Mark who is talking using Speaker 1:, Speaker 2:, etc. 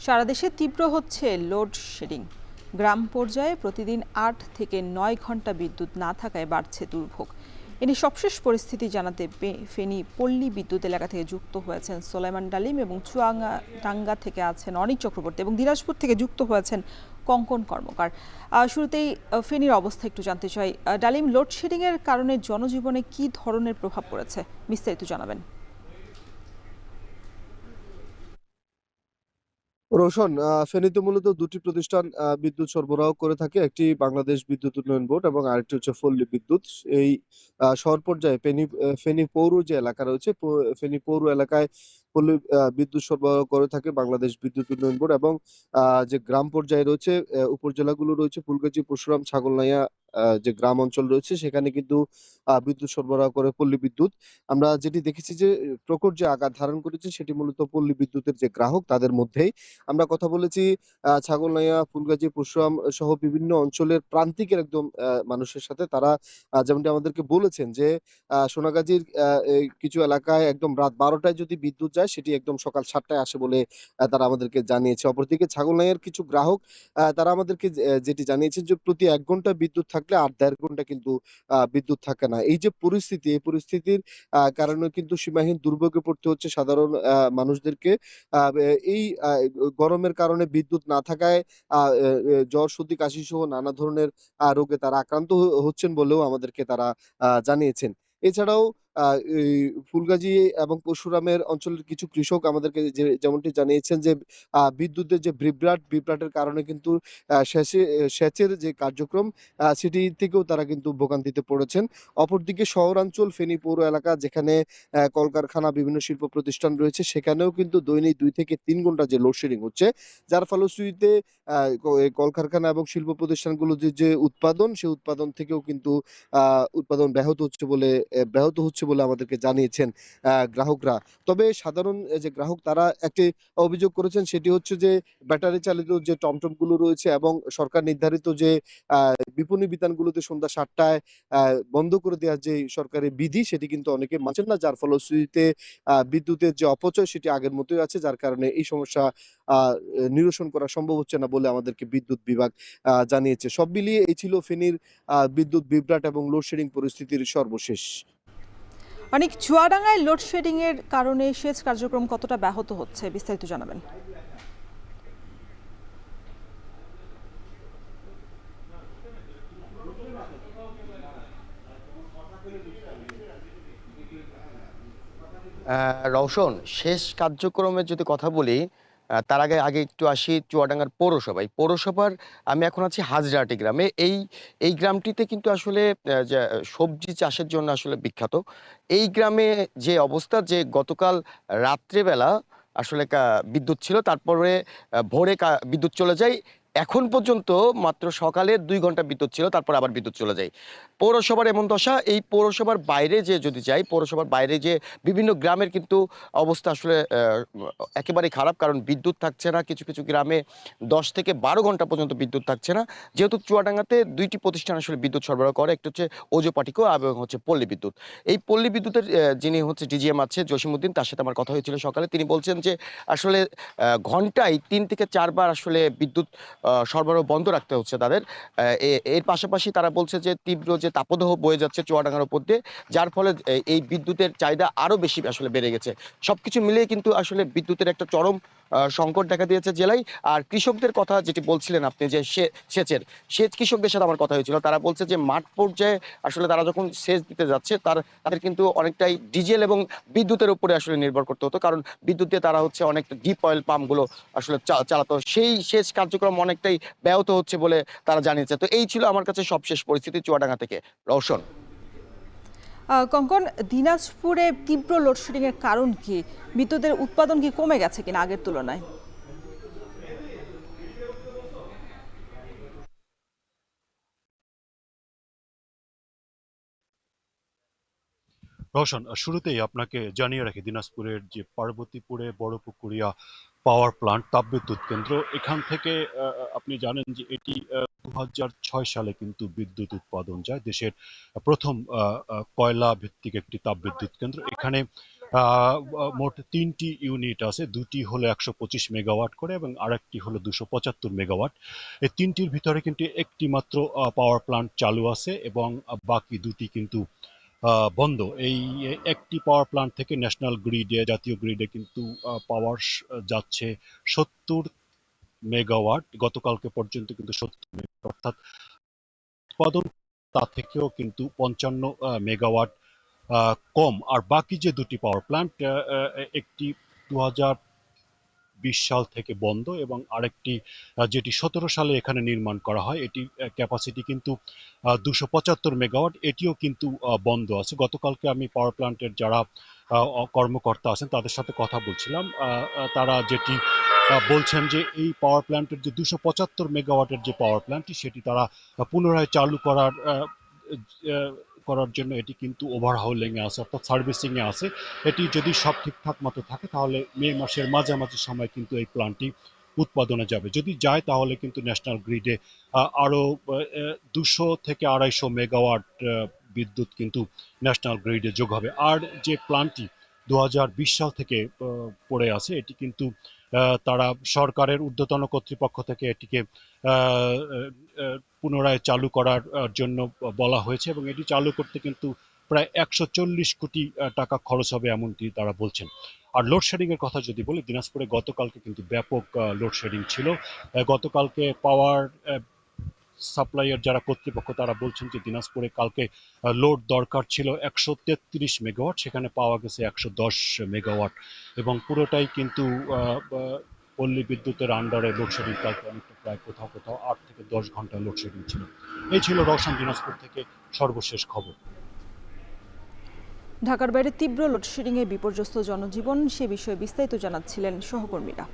Speaker 1: সারা দেশে তীব্র হচ্ছে লোডশেডিং। গ্রাম পর্যায়ে প্রতিদিন ৮ থেকে ৯ ঘন্টা বিদ্যুৎ না থাকায় বাড়ছে দুর্ভোগ। এনে সবশেষ পরিস্থিতি জানাতে ফেনী পল্লী বিদ্যুৎ এলাকা থেকে যুক্ত হয়েছেন সোলাইমান ডালিম এবং চুয়াডাঙ্গা থেকে আছেন অনিক চক্রবর্তী এবং দিনাজপুর থেকে যুক্ত হয়েছেন কঙ্কন কর্মকার। শুরুতেই ফেনীর অবস্থা একটু জানতে চাই। ডালিম, লোডশেডিং এর কারণে জনজীবনে কি ধরনের প্রভাব পড়েছে, বিস্তারিত জানাবেন।
Speaker 2: রোশন, ফেনীতে মূলত দুটি প্রতিষ্ঠান বিদ্যুৎ সরবরাহ করে থাকে। একটি বাংলাদেশ বিদ্যুৎ উন্নয়ন বোর্ড এবং আরেকটি হচ্ছে পল্লী বিদ্যুৎ। এই শহর পর্যায়ে ফেনী পৌর যে এলাকা রয়েছে, ফেনী পৌর এলাকায় পল্লী বিদ্যুৎ সরবরাহ করে থাকে বাংলাদেশ বিদ্যুৎ উন্নয়ন বোর্ড এবং যে গ্রাম পর্যায়ে রয়েছে, উপজেলাগুলো রয়েছে ফুলগাজী, পরশুরাম, ছাগলনাইয়া, যে গ্রাম অঞ্চল রয়েছে সেখানে কিন্তু বিদ্যুৎ সরবরাহ করে পল্লী বিদ্যুৎ। আমরা যেটি দেখেছি যে প্রকট যে আঘাত ধারণ করেছে সেটি মূলত পল্লী বিদ্যুতের যে গ্রাহক তাদের মধ্যেই। আমরা কথা বলেছি ছাগলনাইয়া, ফুলগাজী, পরশুরাম সহ বিভিন্ন অঞ্চলের প্রান্তিকের একদম মানুষের সাথে। তারা যেমনটি আমাদেরকে বলেছেন যে সোনাগাজীর এই কিছু এলাকায় একদম রাত ১২ টায় যদি বিদ্যুৎ যায় সেটি একদম সকাল ৭ টায় আসে বলে তারা আমাদেরকে জানিয়েছে। অপরদিকে ছাগলনাইয়ার কিছু গ্রাহক তারা আমাদেরকে যেটি জানিয়েছেন যে প্রতি ১ ঘন্টা বিদ্যুৎ থাকলে আর ১.৫ ঘন্টা কিন্তু বিদ্যুৎ থাকে না। এই যে পরিস্থিতি, এই পরিস্থিতির কারণে কিন্তু সীমাহীন দুর্ভোগে পড়তে হচ্ছে সাধারণ মানুষদেরকে। আ এই গরমের কারণে বিদ্যুৎ না থাকায় আ এ এ জ্বর, সর্দি, কাশি সহ নানা ধরনের রোগে তারা আক্রান্ত হচ্ছেন বলেও আমাদেরকে তারা জানিয়েছেন। এছাড়াও আ এই ফুলগাজী এবং পরশুরামের অঞ্চলের কিছু কৃষক আমাদেরকে যেমনটি জানিয়েছেন যে বিদ্যুতের যে বিভ্রাটের কারণে কিন্তু সেচের যে কার্যক্রম সেটি থেকেও তারা কিন্তু ভোগান্তিতে পড়েছেন। অপরদিকে শহরাঞ্চল ফেনী পৌর এলাকা যেখানে কলকারখানা, বিভিন্ন শিল্প প্রতিষ্ঠান রয়েছে সেখানেও কিন্তু দৈনিক ২ থেকে ৩ ঘন্টা যে লোডশেডিং হচ্ছে, যার ফলশ্রুতিতে এই কলকারখানা এবং শিল্প প্রতিষ্ঠানগুলো যে উৎপাদন, সেই উৎপাদন থেকেও কিন্তু উৎপাদন ব্যাহত হচ্ছে বলে আমাদেরকে জানিয়েছেন গ্রাহকরা। তবে সাধারণ যে গ্রাহক তারা একটি অভিযোগ করেছেন সেটি হচ্ছে যে ব্যাটারি চালিত যে টমটমগুলো রয়েছে এবং সরকার নির্ধারিত যে আ বিপণী বিতানগুলোতে সন্ধ্যা ৭ টায় আ বন্ধ করে দেওয়ার যে সরকারি বিধি সেটি কিন্তু অনেকে মানছেন না। যার ফলশ্রুতিতে বিদ্যুতের যে অপচয় সেটি আগের মতোই আছে। যার কারণে এই সমস্যা আ নিরসন করা সম্ভব হচ্ছে না বলে আমাদেরকে বিদ্যুৎ বিভাগ জানিয়েছে। সব মিলিয়ে এই ছিল ফেনীর বিদ্যুৎ বিভ্রাট এবং লোডশেডিং পরিস্থিতির সর্বশেষ।
Speaker 1: অনেক চুয়াডাঙ্গায় লোডশেডিং এর কারণে সেচ কার্যক্রম কতটা ব্যাহত হচ্ছে, বিস্তারিত জানাবেন।
Speaker 3: রওশন, শেষ কার্যক্রমের যদি কথা বলি, তার আগে একটু আসি চুয়াডাঙ্গার পৌরসভায়। পৌরসভার আমি এখন আছি হাজরাহাটি গ্রামে। এই গ্রামটিতে কিন্তু আসলে যে সবজি চাষের জন্য আসলে বিখ্যাত। এই গ্রামে যে অবস্থা, যে গতকাল রাত্রেবেলা আসলে বিদ্যুৎ ছিল, তারপরে ভোরে বিদ্যুৎ চলে যায়। এখন পর্যন্ত মাত্র সকালে ২ ঘন্টা বিদ্যুৎ ছিল, তারপর আবার বিদ্যুৎ চলে যায়। পৌরসভার এমন দশা। এই পৌরসভার বাইরে যদি যাই, পৌরসভার বাইরে যে বিভিন্ন গ্রামের কিন্তু অবস্থা আসলে একেবারেই খারাপ। কারণ বিদ্যুৎ থাকছে না। কিছু গ্রামে ১০ থেকে ১২ ঘন্টা পর্যন্ত বিদ্যুৎ থাকছে না। যেহেতু চুয়াডাঙ্গাতে ২ টি প্রতিষ্ঠান আসলে বিদ্যুৎ সরবরাহ করে। একটা হচ্ছে ওজোপাটিকো এবং হচ্ছে পল্লী বিদ্যুৎ। এই পল্লী বিদ্যুতের যিনি হচ্ছে ডিজিএম আছে জসীমউদ্দিন, তার সাথে আমার কথা হয়েছিল সকালে। তিনি বলছেন যে আসলে ঘন্টায় ৩ থেকে ৪ বার আসলে বিদ্যুৎ সরবরাহ বন্ধ রাখতে হচ্ছে তাদের। এর পাশাপাশি তারা বলছে যে তীব্র যে তাপদাহ বয়ে যাচ্ছে চুয়াডাঙ্গার উপর দিয়ে, যার ফলে এই বিদ্যুতের চাহিদা আরো বেশি আসলে বেড়ে গেছে। সবকিছু মিলিয়ে কিন্তু আসলে বিদ্যুতের একটা চরম সংকট দেখা দিয়েছে জেলায়। আর কৃষকদের কথা যেটি বলছিলেন আপনি, যে সেচ কৃষকদের সাথে আমার কথা হয়েছিল। তারা বলছে যে মাঠ পর্যায়ে আসলে তারা যখন সেচ দিতে যাচ্ছে তাদের কিন্তু অনেকটাই ডিজেল এবং বিদ্যুতের উপরে আসলে নির্ভর করতে হতো। কারণ বিদ্যুৎ দিয়ে তারা হচ্ছে অনেকটা ডিপ অয়েল পাম্পগুলো আসলে চালাতো। সেই সেচ কার্যক্রম অনেকটাই ব্যাহত হচ্ছে বলে তারা জানিয়েছে। তো এই ছিল আমার কাছে সবশেষ পরিস্থিতি চুয়াডাঙ্গা থেকে। রওশন।
Speaker 1: কঙ্কন, দিনাজপুরে তীব্র লোডশেডিং এর কারণ কি? বিদ্যুতের উৎপাদন কি কমে গেছে কিনা আগের তুলনায়?
Speaker 4: রওশন, শুরুতেই আপনাকে জানিয়ে রাখি দিনাজপুরের যে পার্বতীপুরে বড়পুকুরিয়া পাওয়ার প্লান্ট তাপবিদ্যুৎ কেন্দ্র, এখান থেকে আপনি জানেন যে এটি ২০০৬ সালে কিন্তু বিদ্যুৎ উৎপাদন যায়। দেশের প্রথম কয়লা ভিত্তিক একটি তাপবিদ্যুৎ কেন্দ্র। এখানে মোট 3টি ইউনিট আছে, দুটি হলো 125 মেগাওয়াট করে এবং আরেকটি হলো 275 মেগাওয়াট। এই তিনটির ভিতরে কিন্তু একটি মাত্র পাওয়ার প্ল্যান্ট চালু আছে এবং বাকি দুটি কিন্তু বন্ধ। এই একটি পাওয়ার প্ল্যান্ট থেকে ন্যাশনাল গ্রিডে, জাতীয় গ্রিডে কিন্তু পাওয়ার যাচ্ছে 70 মেগাওয়াট। গতকালকে পর্যন্ত কিন্তু 70 মেগাওয়াট, অর্থাৎ উৎপাদন তা থেকেও কিন্তু 55 মেগাওয়াট কম। আর বাকি যে দুটি পাওয়ার প্ল্যান্ট, একটি 2020 সাল থেকে বন্ধ এবং আরেকটি যেটি 17 সালে এখানে নির্মাণ করা হয়, এটি ক্যাপাসিটি কিন্তু 275 মেগাওয়াট, এটিও কিন্তু বন্ধ আছে। গতকালকে আমি পাওয়ার প্ল্যান্টের যারা কর্মকর্তা আছেন তাদের সাথে কথা বলছিলাম। তারা যেটি বলছেন যে এই পাওয়ার প্ল্যান্টের যে 275 মেগাওয়াটের যে পাওয়ার প্ল্যান্টটি, সেটি তারা পুনরায় চালু করার জন্য এটি কিন্তু ওভারহাউলিং এ আছে, অর্থাৎ সার্ভিসিং এ আছে। এটি যদি সব ঠিকঠাক মতো থাকে তাহলে মে মাসের মাঝামাঝি সময় কিন্তু এই প্ল্যান্টটি উৎপাদনে যাবে। যদি যায় তাহলে কিন্তু ন্যাশনাল গ্রিডে আরো 200 থেকে 250 মেগাওয়াট বিদ্যুৎ কিন্তু ন্যাশনাল গ্রিডে যোগ হবে। আর যে প্ল্যান্টটি 2020 সাল থেকে পড়ে আছে, এটি কিন্তু তারা সরকারের ঊর্ধ্বতন কর্তৃপক্ষ থেকে এটিকে পুনরায় চালু করার জন্য বলা হয়েছে এবং এটি চালু করতে কিন্তু প্রায় 140 কোটি টাকা খরচ হবে এমনটি তারা বলছেন। আর লোডশেডিং এর কথা যদি বলি, দিনাজপুরে গতকালকে কিন্তু ব্যাপক লোডশেডিং ছিল। গতকালকে পাওয়ার সাপ্লাইয়ের যারা কর্তৃপক্ষ তারা বলছেন যে দিনাজপুরে কালকে লোড দরকার ছিল 133 মেগাওয়াট, সেখানে পাওয়া গেছে 110 মেগাওয়াট এবং পুরোটাই কিন্তু পল্লী বিদ্যুতের আন্ডারে লোডশেডিং। কালকে অনেকটা প্রায় কোথাও কোথাও 8 থেকে 10 ঘন্টা লোডশেডিং ছিল। এই ছিল রওশন দিনাজপুর থেকে সর্বশেষ খবর।
Speaker 1: ঢাকার বাইরে তীব্র লোডশেডিংয়ে বিপর্যস্ত জনজীবন, সে বিষয়ে বিস্তারিত জানাচ্ছিলেন সহকর্মীরা।